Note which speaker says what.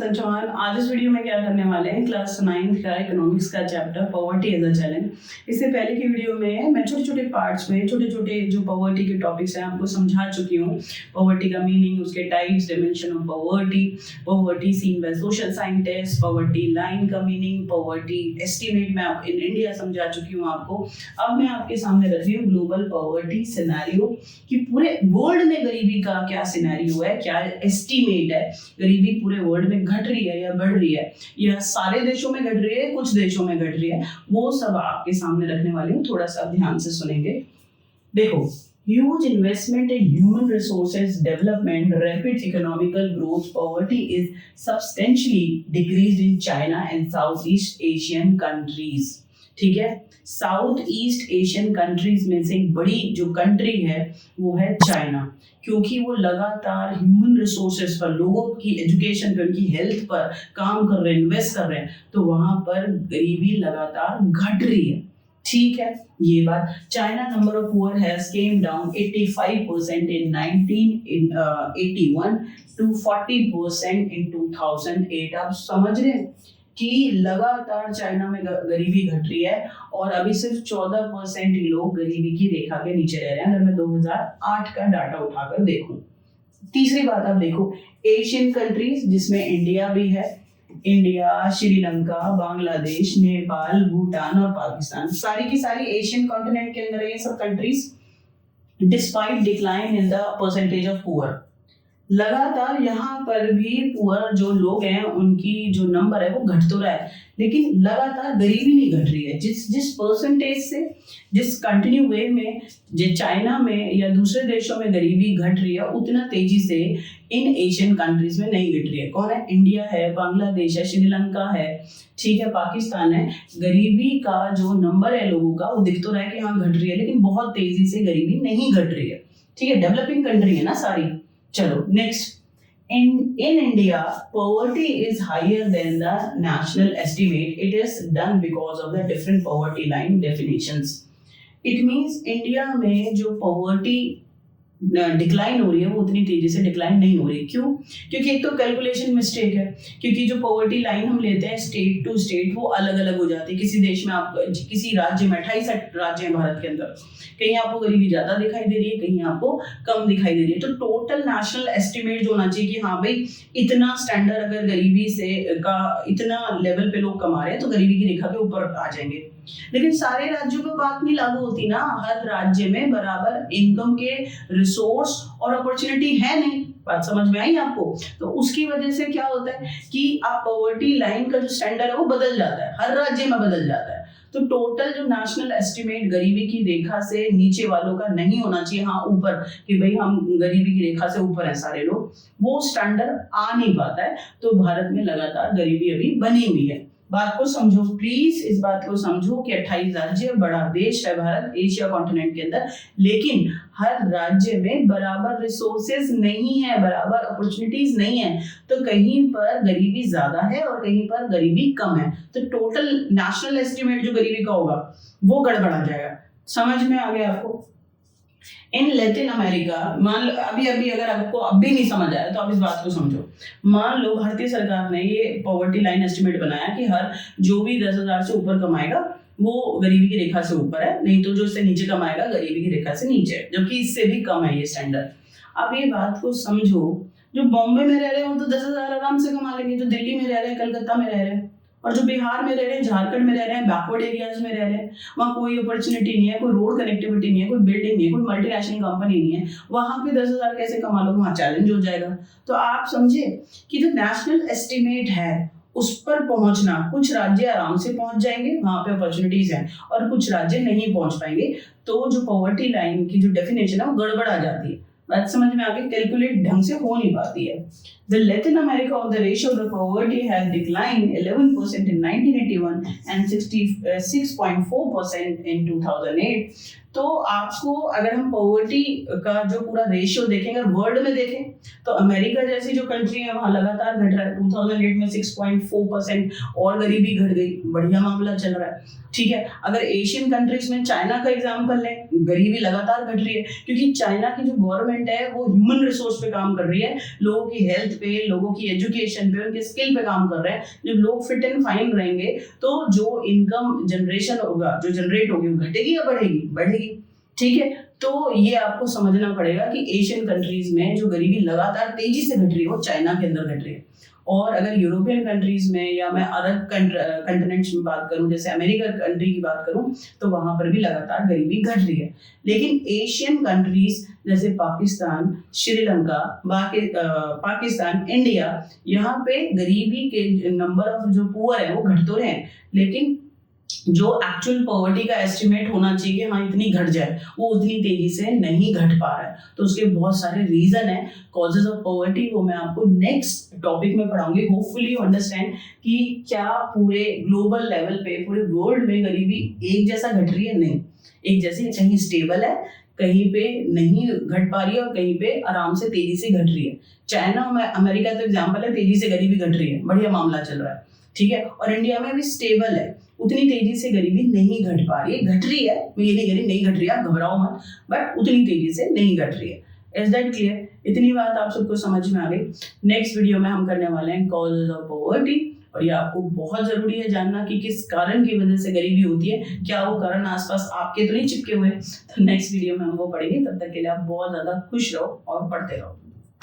Speaker 1: Sir Chauhan. आज इस video में क्या करने वाले हैं, क्लास 9th का इकोनॉमिक्स का chapter poverty as a challenge. इससे पहले की वीडियो में मैं छोटे छोटे पार्ट्स में छोटे छोटे जो पॉवर्टी के टॉपिक्स हैं आपको समझा चुकी हूँ। पॉवर्टी का मीनिंग, उसके types, dimension of poverty, poverty seen by social scientist, poverty line का मीनिंग, पॉवर्टी एस्टिमेट मैं इन इंडिया समझा चुकी हूँ आपको। अब मैं आपके सामने रख रही हूँ ग्लोबल पॉवर्टी सिनेरियो कि पूरे वर्ल्ड में गरीबी का क्या सिनेरियो है, क्या एस्टिमेट है, गरीबी पूरे वर्ल्ड में घट रही है या बढ़ रही है, या सारे देशों में घट रही है, कुछ देशों में घट रही है, वो सब आपके सामने रखने वाली हूँ। थोड़ा सा ध्यान से सुनेंगे। देखो, huge investment in human resources development, rapid economical growth, poverty is substantially decreased in China and Southeast Asian countries। ठीक है, साउथ ईस्ट एशियन कंट्रीज में से एक बड़ी जो कंट्री है वो है चाइना, क्योंकि वो लगातार ह्यूमन रिसोर्सेज पर, लोगों की एजुकेशन पर, उनकी हेल्थ पर काम कर रहे हैं, इन्वेस्ट कर रहे हैं, तो वहां पर गरीबी लगातार घट रही है। ठीक है, ये बात। China number of poor has came down 85% in 1981 to 40% in 2008। आप समझ रहे हैं कि लगातार चाइना में गरीबी घट रही है और अभी सिर्फ 14% ही लोग गरीबी की रेखा के नीचे रह रहे हैं, अगर मैं 2008 का डाटा उठाकर देखूं। तीसरी बात आप देखो, एशियन कंट्रीज जिसमें इंडिया भी है, इंडिया, श्रीलंका, बांग्लादेश, नेपाल, भूटान और पाकिस्तान, सारी की सारी एशियन कॉन्टिनेंट के अंदर है ये सब countries. Despite decline in the percentage of poor, लगातार यहाँ पर भी पुअर जो लोग हैं उनकी जो नंबर है वो घट तो रहा है, लेकिन लगातार गरीबी नहीं घट रही है। जिस परसेंटेज से, जिस कंटिन्यू वे में जो चाइना में या दूसरे देशों में गरीबी घट रही है, उतना तेजी से इन एशियन कंट्रीज में नहीं घट रही है। कौन है? इंडिया है, बांग्लादेश है, श्रीलंका है, ठीक है, पाकिस्तान है। गरीबी का जो नंबर है लोगों का वो दिख तो रहा है कि हाँ घट रही है, लेकिन बहुत तेजी से गरीबी नहीं घट रही है। ठीक है, डेवलपिंग कंट्री है ना सारी। चलो next, in India poverty is higher than the national estimate. It is done because of the different poverty line definitions. It means India में जो poverty डिक्लाइन हो रही है वो उतनी तेजी से डिक्लाइन नहीं हो रही। क्यों? क्योंकि एक तो कैलकुलेशन मिस्टेक है, क्योंकि जो पॉवर्टी लाइन हम लेते हैं स्टेट टू स्टेट वो अलग अलग हो जाती है। किसी देश में आप, किसी राज्य में 28 राज्य हैं भारत के अंदर, कहीं आपको गरीबी ज्यादा दिखाई दे रही है, कहीं आपको कम दिखाई दे रही है। तो टोटल नेशनल एस्टिमेट जो होना चाहिए कि हाँ भाई इतना स्टैंडर्ड, अगर गरीबी से का इतना लेवल पे लोग कमा रहे हैं तो गरीबी की रेखा के ऊपर आ जाएंगे। लेकिन सारे राज्यों पर बात नहीं लागू होती ना, हर राज्य में बराबर इनकम के रिसोर्स और अपॉर्चुनिटी है नहीं। बात समझ में आई आपको? तो उसकी वजह से क्या होता है कि आप पॉवर्टी लाइन का जो स्टैंडर्ड है वो बदल जाता है, हर राज्य में बदल जाता है। तो टोटल जो नेशनल एस्टिमेट गरीबी की रेखा से नीचे वालों का नहीं होना चाहिए, हाँ ऊपर, कि भाई हम गरीबी की रेखा से ऊपर हैं सारे लोग, वो स्टैंडर्ड आ नहीं पाता है। तो भारत में लगातार गरीबी अभी बनी हुई है। बात को समझो प्लीज, इस बात को समझो कि 28 राज्य, बड़ा देश है भारत एशिया कॉन्टिनेंट के अंदर, लेकिन हर राज्य में बराबर रिसोर्सेज नहीं है, बराबर अपॉर्चुनिटीज नहीं है। तो कहीं पर गरीबी ज्यादा है और कहीं पर गरीबी कम है, तो टोटल नेशनल एस्टिमेट जो गरीबी का होगा वो गड़बड़ा जाएगा। समझ में आ गया आपको? इन लैटिन अमेरिका, मान लो अभी अगर आपको अब भी नहीं समझ आया तो आप इस बात को समझो। मान लो भारतीय सरकार ने ये पॉवर्टी लाइन एस्टिमेट बनाया कि हर जो भी 10,000 से ऊपर कमाएगा वो गरीबी की रेखा से ऊपर है, नहीं तो जो इससे नीचे कमाएगा गरीबी की रेखा से नीचे है, जबकि इससे भी कम है ये स्टैंडर्ड। अब ये बात को समझो, जो बॉम्बे में रह रहे हैं वो तो 10,000 आराम से कमा लेंगे, जो दिल्ली में रह रहे हैं, कलकत्ता में रह रहे हैं, और जो बिहार में रह रहे हैं, झारखंड में रह रहे हैं, बैकवर्ड एरियाज में रह रहे हैं, वहाँ कोई अपॉर्चुनिटी नहीं है, कोई रोड कनेक्टिविटी नहीं है, कोई बिल्डिंग नहीं है, कोई मल्टीनेशनल कंपनी नहीं है, वहाँ पे 10,000 कैसे कमा लोगे? वहाँ चैलेंज हो जाएगा। तो आप समझे कि जो नेशनल एस्टिमेट है उस पर पहुंचना, कुछ राज्य आराम से पहुंच जाएंगे, वहां पे अपॉर्चुनिटीज हैं, और कुछ राज्य नहीं पहुंच पाएंगे। तो जो पॉवर्टी लाइन की जो डेफिनेशन है वो गड़बड़ आ जाती है। बात समझ में आके कैलकुलेट ढंग से हो नहीं पाती है। The Latin America of the ratio of the poverty has declined 11% in 1981 and 66.4% in 2008। तो आपको अगर हम पॉवर्टी का जो पूरा रेशियो देखेंगे, वर्ल्ड में देखें तो अमेरिका जैसी जो कंट्री है वहां लगातार घट रहा है। 2008 में 6.4% और गरीबी घट गई, बढ़िया मामला चल रहा है। ठीक है, अगर एशियन कंट्रीज में चाइना का एग्जांपल लें, गरीबी लगातार घट रही है, क्योंकि चाइना की जो गवर्नमेंट है वो ह्यूमन रिसोर्स पे काम कर रही है, लोगों की हेल्थ पे, लोगों की एजुकेशन पे, उनके स्किल पे काम कर रहे हैं। जब लोग फिट एंड फाइन रहेंगे तो जो इनकम जनरेशन होगा, जो जनरेट होगी, वो घटेगी या बढ़ेगी? बढ़ेगी। ठीक है, तो ये आपको समझना पड़ेगा कि एशियन कंट्रीज में जो गरीबी लगातार तेजी से घट रही है वो चाइना के अंदर घट रही है। और अगर यूरोपियन कंट्रीज में या मैं अरब कंटिनेंट्स में बात करूं, जैसे अमेरिका कंट्री की बात करूं, तो वहां पर भी लगातार गरीबी घट रही है। लेकिन एशियन कंट्रीज जैसे पाकिस्तान, श्रीलंका, पाकिस्तान, इंडिया, यहाँ पे गरीबी के नंबर ऑफ जो पुअर है वो घट तो रहे हैं, लेकिन जो एक्चुअल पॉवर्टी का एस्टिमेट होना चाहिए हाँ इतनी घट जाए, वो उतनी तेजी से नहीं घट पा रहा है। तो उसके बहुत सारे रीजन है, कॉजेज ऑफ पॉवर्टी, वो मैं आपको नेक्स्ट टॉपिक में पढ़ाऊंगी। होपफुली यू अंडरस्टैंड कि क्या पूरे ग्लोबल लेवल पे, पूरे वर्ल्ड में गरीबी एक जैसा घट रही है? नहीं, एक जैसी, कहीं स्टेबल है, कहीं पे नहीं घट पा रही है और कहीं पे आराम से तेजी से घट रही है। चाइना में, अमेरिका तो एग्जाम्पल है, तेजी से गरीबी घट रही है, बढ़िया मामला चल रहा है, ठीक है। और इंडिया में भी स्टेबल है, उतनी तेजी से गरीबी नहीं घट पा रही है। घट रही है, मैं ये नहीं कह रही नहीं घट रही है, आप घबराओ मत, बट उतनी तेजी से नहीं घट रही है। Is that clear? इतनी बात आप सबको समझ में आ गई। नेक्स्ट वीडियो में हम करने वाले हैं कॉजेज ऑफ पॉवर्टी, और ये आपको बहुत जरूरी है जानना कि किस कारण की वजह से गरीबी होती है, क्या वो कारण आसपास आपके तो नहीं चिपके हुए। तो नेक्स्ट वीडियो में हम वो पढ़ेंगे। तब तक के लिए आप बहुत ज्यादा खुश रहो और पढ़ते रहो।